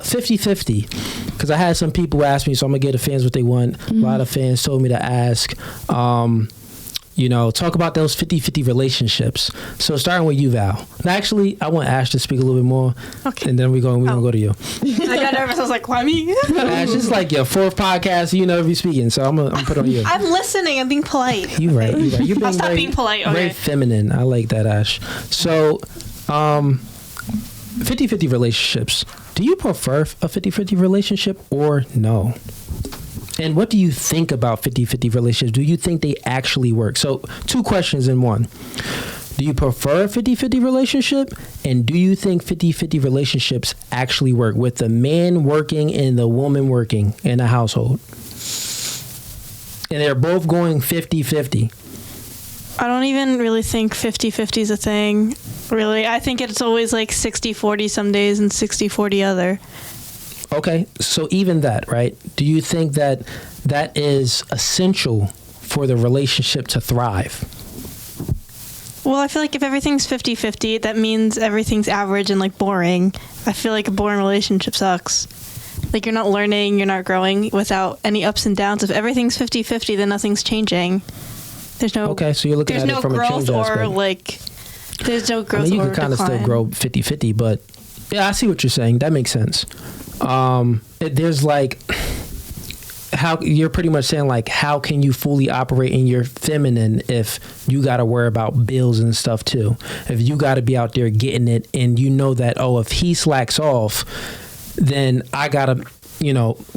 50-50. Because I had some people ask me, so I'm going to get the fans what they want. A lot of fans told me to ask, talk about those 50-50 relationships. So starting with you, Val. Now, actually, I want Ash to speak a little bit more. Okay. And then we're going to go to you. I got nervous. I was like, why me? Ash, this is like your fourth podcast. You never be speaking. So I'm going to put on you. I'm listening. I'm being polite. You're right. You're being I'll stop being polite. Okay. Very feminine. I like that, Ash. So, 50-50 relationships. Do you prefer a 50-50 relationship or no? And what do you think about 50-50 relationships? Do you think they actually work? So 2 questions in one. Do you prefer a 50-50 relationship? And do you think 50-50 relationships actually work with the man working and the woman working in a household? And they're both going 50-50. I don't even really think 50-50 is a thing, really. I think it's always like 60-40 some days and 60-40 other. Okay, so even that, right? Do you think that that is essential for the relationship to thrive? Well, I feel like if everything's 50-50, that means everything's average and like boring. I feel like a boring relationship sucks. Like you're not learning, you're not growing without any ups and downs. If everything's 50-50, then nothing's changing. There's no Okay, so you're looking at it from a change growth aspect. Or like there's no growth. I mean, you or can kind of decline. still grow 50-50, but yeah, I see what you're saying. That makes sense. There's like how you're pretty much saying like how can you fully operate in your feminine if you got to worry about bills and stuff too? If you got to be out there getting it and you know that if he slacks off, then I got to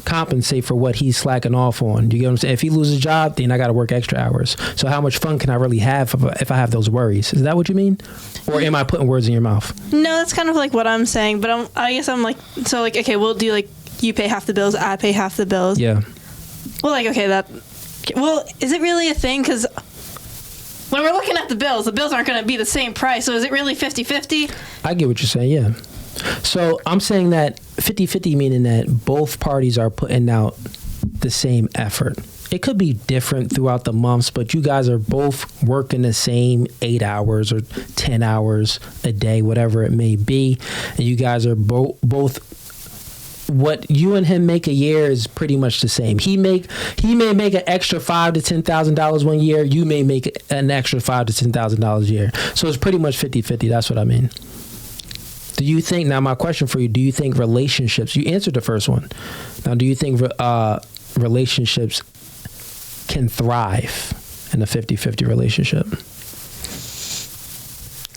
compensate for what he's slacking off on. You get what I'm saying? If he loses a job, then I got to work extra hours. So how much fun can I really have if I have those worries? Is that what you mean? Or am I putting words in your mouth? No, that's kind of like what I'm saying. But I guess I'm like, so like, okay, we'll do like, you pay half the bills, I pay half the bills. Yeah. Well, like, okay, is it really a thing? Because when we're looking at the bills aren't going to be the same price. So is it really 50-50? I get what you're saying, yeah. So I'm saying that 50-50 meaning that both parties are putting out the same effort. It could be different throughout the months, but you guys are both working the same 8 hours or 10 hours a day, whatever it may be. And you guys are both what you and him make a year is pretty much the same. He may make an extra $5,000 to $10,000 one year. You may make an extra $5,000 to $10,000 a year. So it's pretty much 50-50. That's what I mean. Do you think, now my question for you, do you think relationships, you answered the first one. Now, do you think relationships can thrive in a 50-50 relationship?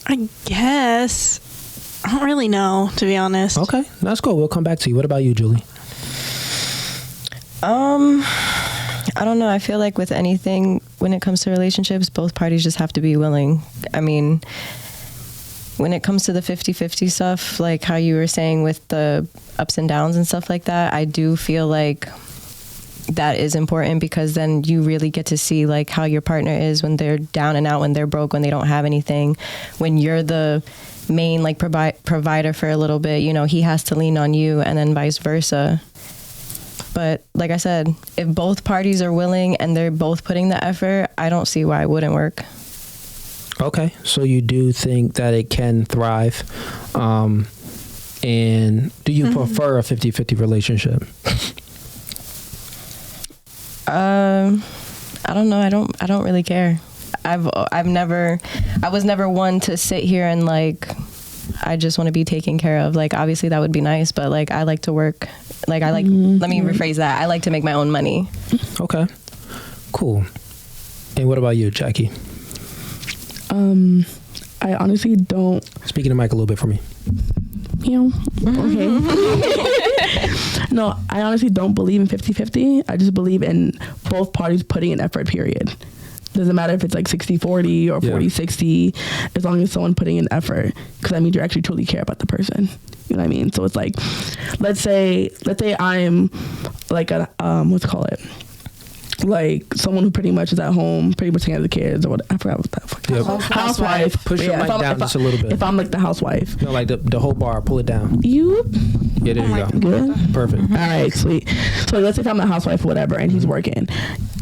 I guess. I don't really know, to be honest. Okay, that's cool. We'll come back to you. What about you, Julie? I don't know. I feel like with anything, when it comes to relationships, both parties just have to be willing. I mean, when it comes to the 50-50 stuff, like how you were saying with the ups and downs and stuff like that, I do feel like that is important because then you really get to see like how your partner is when they're down and out, when they're broke, when they don't have anything, when you're the main like provider for a little bit, he has to lean on you, and then vice versa. But like I said, if both parties are willing and they're both putting the effort, I don't see why it wouldn't work. Okay, so you do think that it can thrive. And do you prefer a 50-50 relationship? I don't know. I don't really care. I was never one to sit here and like, I just want to be taken care of. Like, obviously that would be nice, but like, I like to work. Like, let me rephrase that. I like to make my own money. Okay, cool. And what about you, Jackie? I honestly don't. Speaking to Mike a little bit for me. Okay. No, I honestly don't believe in 50-50. I just believe in both parties putting in effort, period. Doesn't matter if it's like 60-40 or 40-60, as long as someone putting in effort, because that means you actually truly care about the person. You know what I mean? So it's like, let's say I'm like a, like someone who pretty much is at home, pretty much taking care of the kids or whatever. I forgot what that fucking housewife. Push your mic down just a little bit. If I'm like the housewife. No, like the whole bar, pull it down. You? Yeah, there you go. Good. Perfect. All right, sweet. So let's say if I'm the housewife or whatever and he's working.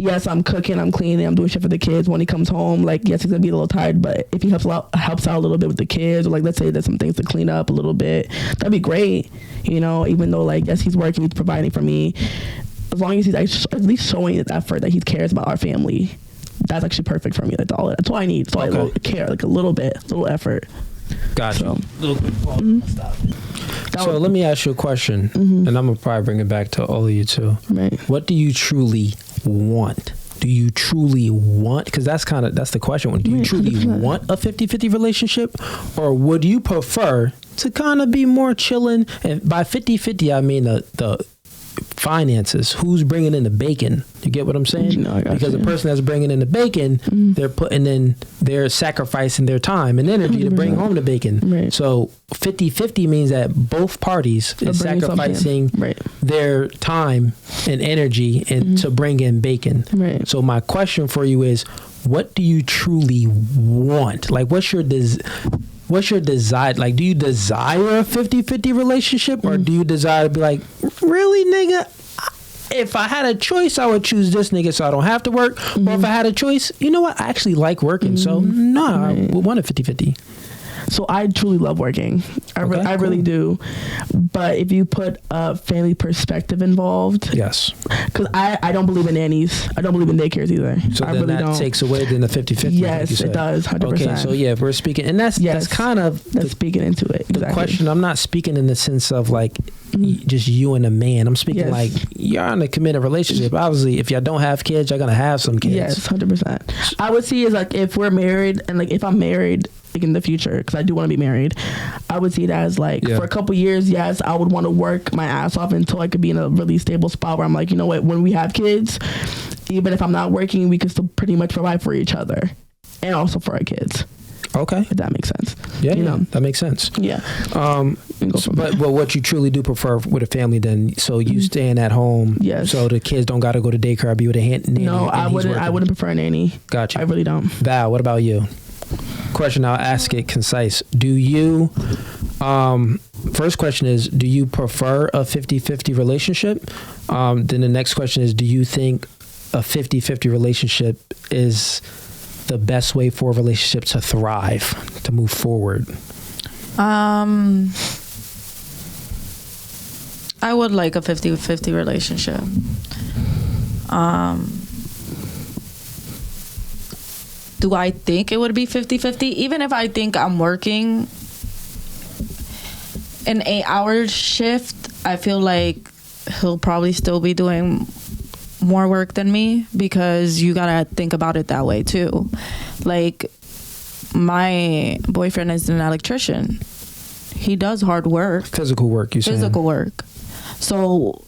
yes, I'm cooking, I'm cleaning, I'm doing shit for the kids. When he comes home, like, yes, he's gonna be a little tired, but if he helps out a little bit with the kids, or like, let's say there's some things to clean up a little bit, that'd be great. You know, even though, like, yes, he's working, he's providing for me. As long as he's at least showing his effort that he cares about our family, that's actually perfect for me. That's all I need. So I care, like a little effort. Gotcha. So let me ask you a question, and I'm gonna probably bring it back to all of you too. Right. What do you truly want? Do you truly want, because that's the question. Do you truly 100%. want a 50-50 relationship, or would you prefer to kind of be more chilling? And by 50-50, I mean the finances. Who's bringing in the bacon? You get what I'm saying? No, I got because you. the person that's bringing in the bacon, they're sacrificing their time and energy to bring 100%. home the bacon. Right. So 50-50 means that both parties is sacrificing their time and energy and to bring in bacon. Right. So my question for you is, what do you truly want? Like, what's your desire? Like, do you desire a 50-50 relationship, or do you desire to be like, really, nigga? If I had a choice, I would choose this nigga so I don't have to work. Or if I had a choice, you know what? I actually like working. So, I would want a 50-50. So I truly love working. I really do. But if you put a family perspective involved, yes, because I don't believe in nannies. I don't believe in daycares either. So I then really that don't. takes away then the 50-50. Yes, like it does. 100%. Okay, so yeah, if we're speaking, and that's kind of speaking into it. Exactly. The question. I'm not speaking in the sense of like just you and a man. I'm speaking like you're in a committed relationship. Obviously, if y'all don't have kids, you're gonna have some kids. Yes, 100%. I would see is like if we're married and like if I'm married, like in the future, because I do want to be married, I would see it as like for a couple years, yes, I would want to work my ass off until I could be in a really stable spot where I'm like, you know what, when we have kids, even if I'm not working, we can still pretty much provide for each other and also for our kids. Okay, if that makes sense. Yeah, you know, that makes sense. Yeah. But what you truly do prefer with a family, then, so you staying at home, so the kids don't got to go to daycare or be with a nanny. No, I wouldn't prefer a nanny. Gotcha. I really don't. Val, what about you? Question, I'll ask it concise. Do you first question is, do you prefer a 50-50 relationship? Then the next question is, do you think a 50-50 relationship is the best way for a relationship to thrive, to move forward? I would like a 50-50 relationship. Do I think it would be 50-50? Even if I think I'm working an 8-hour shift, I feel like he'll probably still be doing more work than me, because you gotta think about it that way too. Like, my boyfriend is an electrician. He does hard work. Physical work, you said. Physical work. So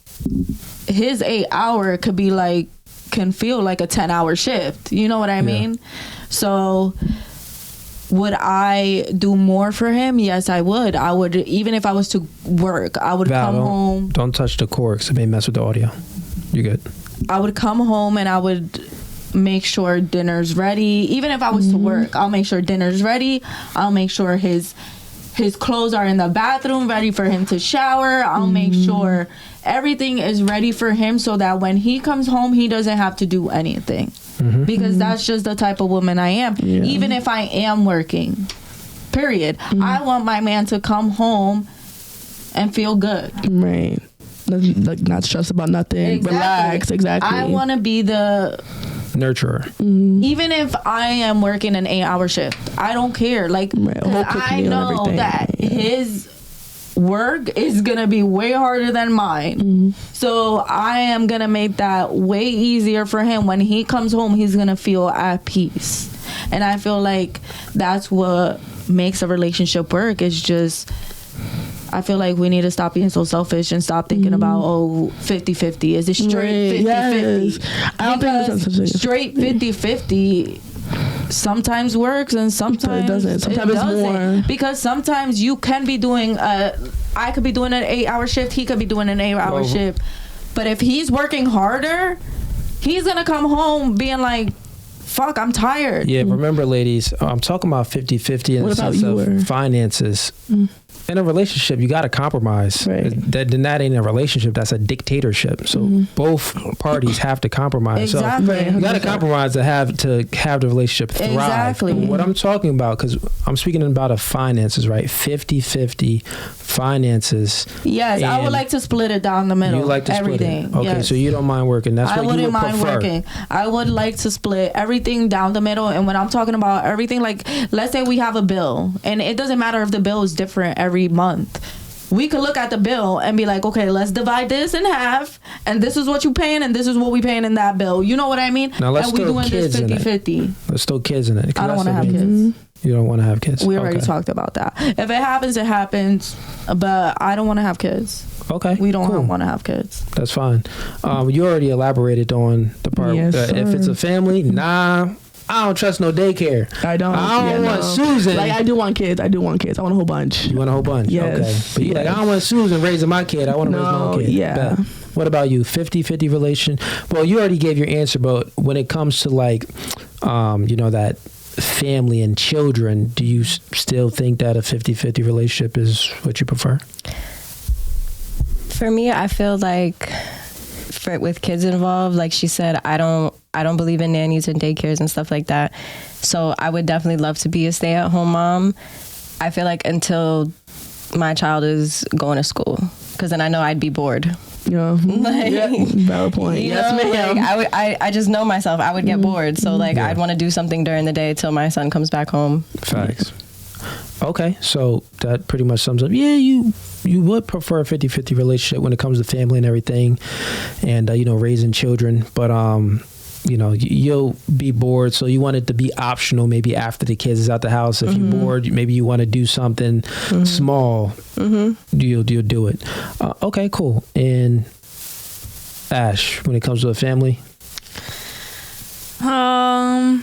his 8-hour can feel like a 10-hour shift. You know what I mean? So would I do more for him? Yes, I would. I would, even if I was to work, I would come home. Don't touch the corks. It may mess with the audio. You're good. I would come home and I would make sure dinner's ready. Even if I was to work, I'll make sure dinner's ready. I'll make sure his clothes are in the bathroom ready for him to shower. I'll make sure everything is ready for him so that when he comes home, he doesn't have to do anything. Because that's just the type of woman I am. Even if I am working, period. I want my man to come home and feel good. Right. Like, not stressed about nothing. Exactly. Relax. Exactly. I want to be the nurturer. Even if I am working an 8-hour shift, I don't care. Like, I know that his work is gonna be way harder than mine, so I am gonna make that way easier for him. When he comes home, he's gonna feel at peace, and I feel like that's what makes a relationship work. Is just, I feel like we need to stop being so selfish and stop thinking about 50-50. Is it straight 50-50? I don't think it's straight 50-50 sometimes works and sometimes it doesn't. Sometimes it's more. Because sometimes you can be doing I could be doing an 8-hour shift, he could be doing an 8-hour shift, but if he's working harder, he's gonna come home being like, fuck, I'm tired. Yeah, remember, ladies, I'm talking about 50-50 in the sense of finances. in a relationship, you got to compromise. Right. That ain't a relationship. That's a dictatorship. So both parties have to compromise. Exactly. So you got to compromise to have the relationship thrive. Exactly. What I'm talking about, because I'm speaking about of finances, right? 50-50 finances. Yes, I would like to split it down the middle. You like to split everything. it. Okay, yes. so you don't mind working. That's what you would prefer. I wouldn't mind working. I would like to split everything down the middle. And when I'm talking about everything, like, let's say we have a bill, and it doesn't matter if the bill is different every month. We could look at the bill and be like, okay, let's divide this in half, and this is what you paying, and this is what we paying in that bill. You know what I mean? Now let's and we throw doing kids this 50-50. in it. Let's throw kids in it. I don't want to have kids. You don't want to have kids. We already talked about that. If it happens, it happens. But I don't want to have kids. Okay. We don't want to have kids. That's fine. You already elaborated on the part. Yes, if it's a family, nah. I don't trust no daycare. I don't want Susan. Like, I do want kids. I want a whole bunch. You want a whole bunch? Yes. Okay. But you're like, I don't want Susan raising my kid. I want to raise my own kid. Yeah. Bet. What about you? 50-50 relation? Well, you already gave your answer, but when it comes to like, that family and children, do you still think that a 50-50 relationship is what you prefer? For me, I feel like with kids involved, like she said, I don't believe in nannies and daycares and stuff like that. So I would definitely love to be a stay-at-home mom. I feel like until my child is going to school, because then I know I'd be bored. Yeah. Valid point. Yes, ma'am. Like, I just know myself. I would get bored. So I'd want to do something during the day till my son comes back home. Facts. Okay, so that pretty much sums up. Yeah, you would prefer a 50-50 relationship when it comes to family and everything, and raising children. But you'll be bored, so you want it to be optional. Maybe after the kids is out the house, if you're bored, maybe you want to do something small. You'll do it. Okay, cool. And Ash, when it comes to a family, I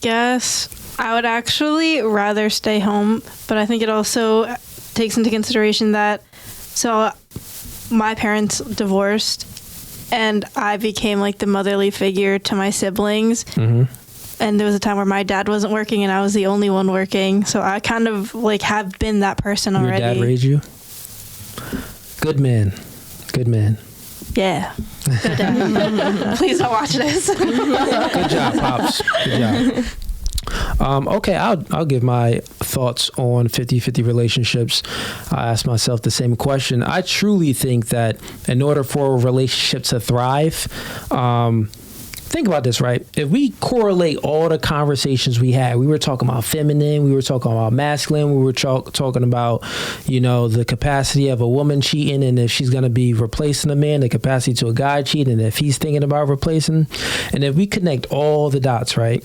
guess I would actually rather stay home, but I think it also takes into consideration that my parents divorced, and I became like the motherly figure to my siblings. And there was a time where my dad wasn't working and I was the only one working. So I kind of like have been that person already. Your dad raised you? Good man. Yeah. Good dad. Please don't watch this. Good job, Pops. Good job. Okay, I'll give my thoughts on 50-50 relationships. I ask myself the same question. I truly think that in order for a relationship to thrive, think about this, right? If we correlate all the conversations we had, we were talking about feminine, we were talking about masculine, we were talking about, the capacity of a woman cheating, and if she's going to be replacing a man, the capacity to a guy cheating, and if he's thinking about replacing, and if we connect all the dots, right?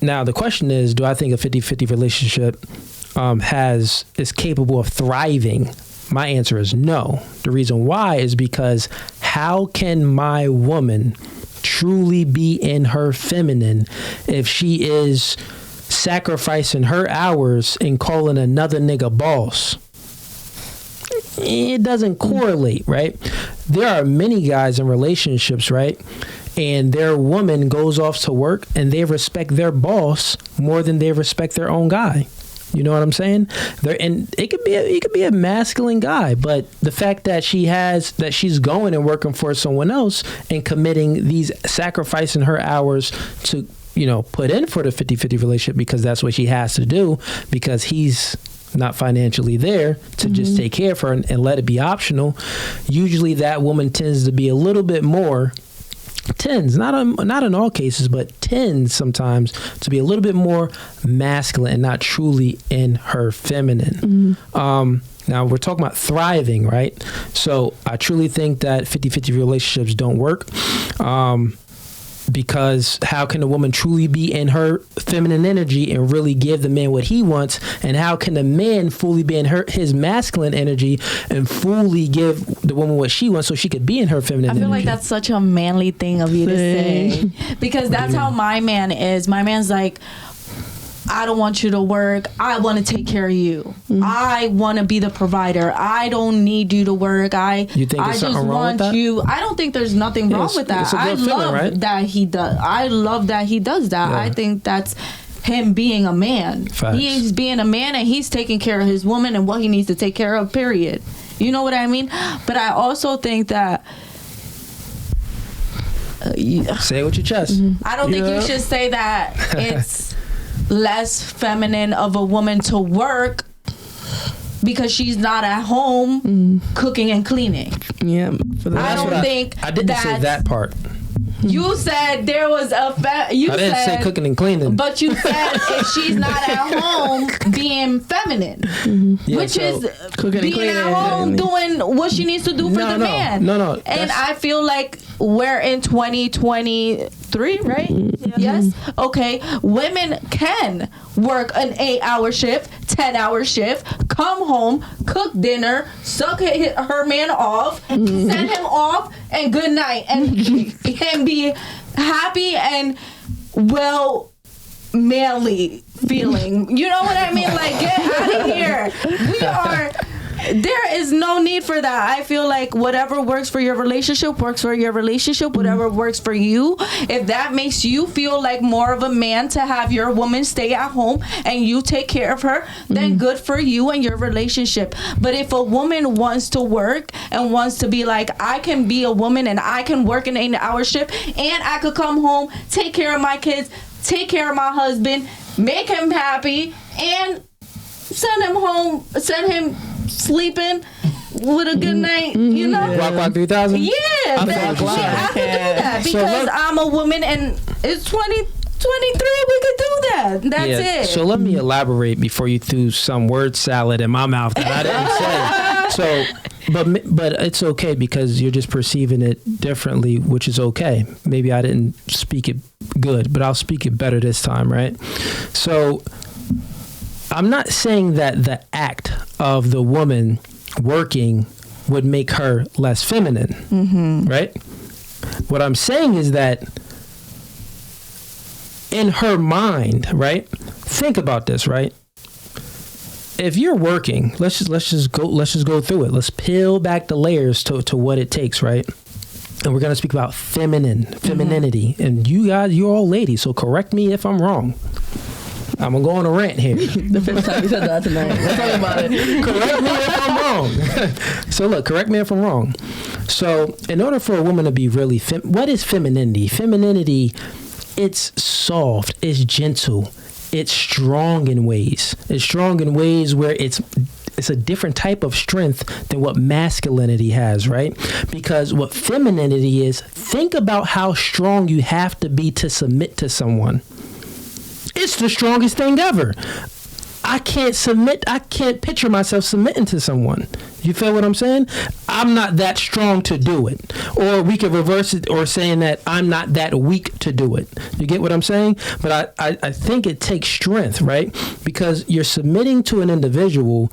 Now the question is, do I think a 50-50 relationship is capable of thriving? My answer is no. The reason why is because how can my woman truly be in her feminine if she is sacrificing her hours and calling another nigga boss? It doesn't correlate, right? There are many guys in relationships, right? And their woman goes off to work and they respect their boss more than they respect their own guy. You know what I'm saying? And it could be a masculine guy, but the fact that she's going and working for someone else and sacrificing her hours to, put in for the 50-50 relationship because that's what she has to do because he's not financially there to just take care of her and let it be optional. Usually that woman tends to be a little bit more not in all cases, but tends sometimes to be a little bit more masculine and not truly in her feminine. Now we're talking about thriving, right? So I truly think that 50-50 relationships don't work. Because how can a woman truly be in her feminine energy and really give the man what he wants? And how can a man fully be in his masculine energy and fully give the woman what she wants so she could be in her feminine energy? I feel like that's such a manly thing of you to say. Because that's how my man is. My man's like, I don't want you to work. I want to take care of you. I want to be the provider. I don't need you to work. I just want you. I don't think there's nothing wrong with that. I love that he does. I love that he does that. Yeah. I think that's him being a man. Facts. He's being a man and he's taking care of his woman and what he needs to take care of, period. You know what I mean? But I also think that say it with your chest. I don't think you should say that it's less feminine of a woman to work because she's not at home cooking and cleaning. Yeah. I don't think I didn't say that part. You said there was a I didn't say cooking and cleaning. But you said if she's not at home being feminine, which is cooking and being cleaning, at home doing what she needs to do for the man. No. And I feel like we're in 2023, right? Yes. Okay. Women can work an 8-hour shift, 10-hour shift, come home, cook dinner, suck her man off, send him off, and good night, and be happy and manly feeling. You know what I mean? Like, get out of here. There is no need for that. I feel like whatever works for your relationship works for your relationship. Whatever works for you. If that makes you feel like more of a man to have your woman stay at home and you take care of her, then good for you and your relationship. But if a woman wants to work and wants to be like, I can be a woman and I can work an 8-hour shift and I could come home, take care of my kids, take care of my husband, make him happy, and send him home, send him sleeping with a good night, you know? Rock 3000? Yeah, I could do that because I'm a woman and it's 2023, we could do that. That's it. So let me elaborate before you threw some word salad in my mouth that I didn't say. So, but it's okay because you're just perceiving it differently, which is okay. Maybe I didn't speak it good, but I'll speak it better this time, right? So I'm not saying that the act of the woman working would make her less feminine, right? What I'm saying is that in her mind, right? Think about this, right? If you're working, let's just go through it. Let's peel back the layers to what it takes, right? And we're gonna speak about femininity. And you guys, you're all ladies, so correct me if I'm wrong. I'm gonna go on a rant here. The first time you said that tonight. Let's talk about it. Correct me if I'm wrong. So look, correct me if I'm wrong. So in order for a woman to be really what is femininity? Femininity, it's soft, it's gentle, it's strong in ways. It's strong in ways where it's a different type of strength than what masculinity has, right? Because what femininity is, think about how strong you have to be to submit to someone. It's the strongest thing ever. I can't picture myself submitting to someone. You feel what I'm saying? I'm not that strong to do it. Or we could reverse it or saying that I'm not that weak to do it. You get what I'm saying? But I think it takes strength, right? Because you're submitting to an individual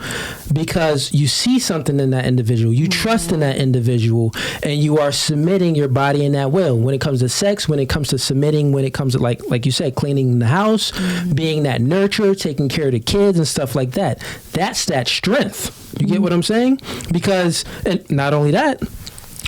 because you see something in that individual. You trust in that individual and you are submitting your body in that way. When it comes to sex, when it comes to submitting, when it comes to like you said, cleaning the house, being that nurturer, taking care of the kids and stuff like that. That's that strength. You get what I'm saying? Because, and not only that,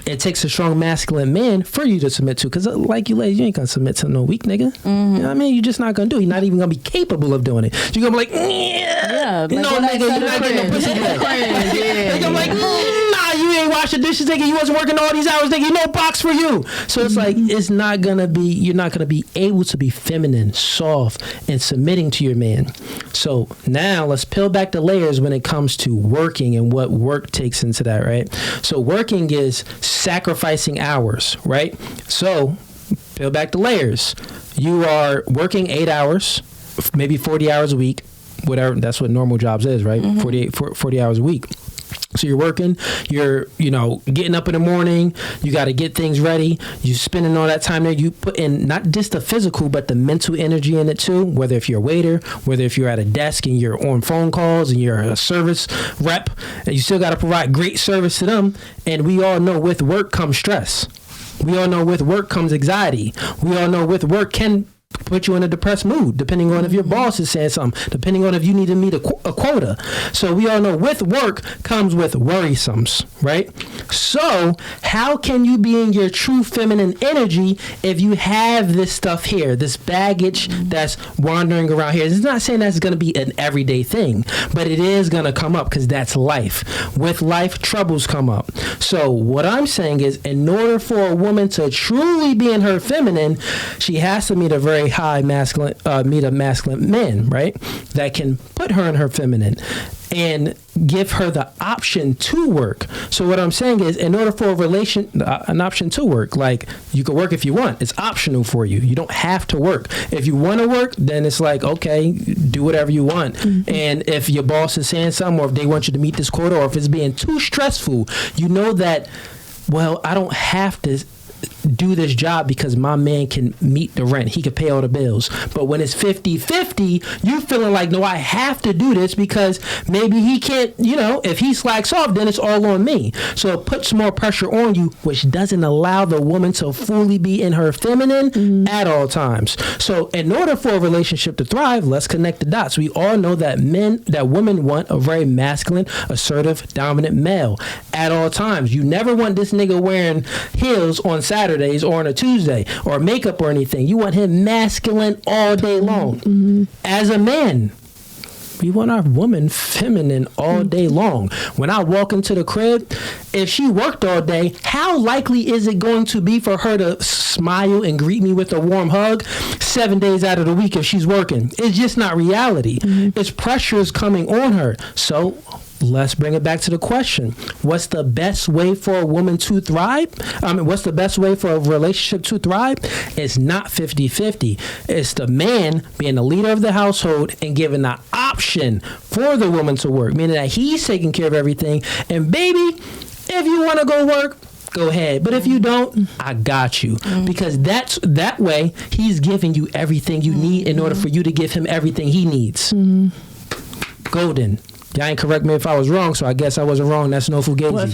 it takes a strong masculine man for you to submit to. Because like you ladies, you ain't going to submit to no weak nigga. You know what I mean? You're just not going to do it. You're not even going to be capable of doing it. You're going to be like, yeah, no, nigga, you're not getting no pussy today. They're going to be like, nah, you ain't wash the dishes, nigga. You wasn't working all these hours, nigga. No box for you. So it's like, it's not going to be, you're not going to be able to be feminine, soft, and submitting to your man. So now let's peel back the layers when it comes to working and what work takes into that, right? So working is sacrificing hours, right? So peel back the layers. You are working 8 hours, maybe 40 hours a week, whatever. That's what normal jobs is, right? 40 hours a week. So you're working, you're, getting up in the morning, you got to get things ready, you spending all that time there, you put in not just the physical, but the mental energy in it too, whether if you're a waiter, whether if you're at a desk and you're on phone calls and you're a service rep, and you still got to provide great service to them. And we all know with work comes stress. We all know with work comes anxiety. We all know with work can put you in a depressed mood, depending on if your boss is saying something, depending on if you need to meet a quota. So we all know with work comes with worrisomes, right? So how can you be in your true feminine energy if you have this stuff here, this baggage that's wandering around here? It's not saying that's going to be an everyday thing, but it is going to come up because that's life. With life, troubles come up. So what I'm saying is, in order for a woman to truly be in her feminine, she has to meet a very high masculine, masculine man, right? That can put her in her feminine and give her the option to work. So what I'm saying is, in order for an option to work, like you can work if you want. It's optional for you. You don't have to work. If you want to work, then it's like, okay, do whatever you want. Mm-hmm. And if your boss is saying something, or if they want you to meet this quota, or if it's being too stressful, you know that, well, I don't have to do this job because my man can meet the rent. He can pay all the bills. But when it's 50-50, you feeling like, no, I have to do this because maybe he can't, if he slacks off, then it's all on me. So it puts more pressure on you, which doesn't allow the woman to fully be in her feminine at all times. So in order for a relationship to thrive, let's connect the dots. We all know that women want a very masculine, assertive, dominant male at all times. You never want this nigga wearing heels on Saturdays or on a Tuesday or makeup or anything. You want him masculine all day long. Mm-hmm. As a man, we want our woman feminine all day long. When I walk into the crib, if she worked all day, how likely is it going to be for her to smile and greet me with a warm hug 7 days out of the week if she's working? It's just not reality. Mm-hmm. It's pressures coming on her. So let's bring it back to the question. What's the best way for a woman to thrive? What's the best way for a relationship to thrive? It's not 50-50. It's the man being the leader of the household and giving the option for the woman to work, meaning that he's taking care of everything. And baby, if you want to go work, go ahead. But if you don't, I got you. Because that way he's giving you everything you need in order for you to give him everything he needs. Golden. Y'all ain't correct me if I was wrong, so I guess I wasn't wrong. That's no Fugazee.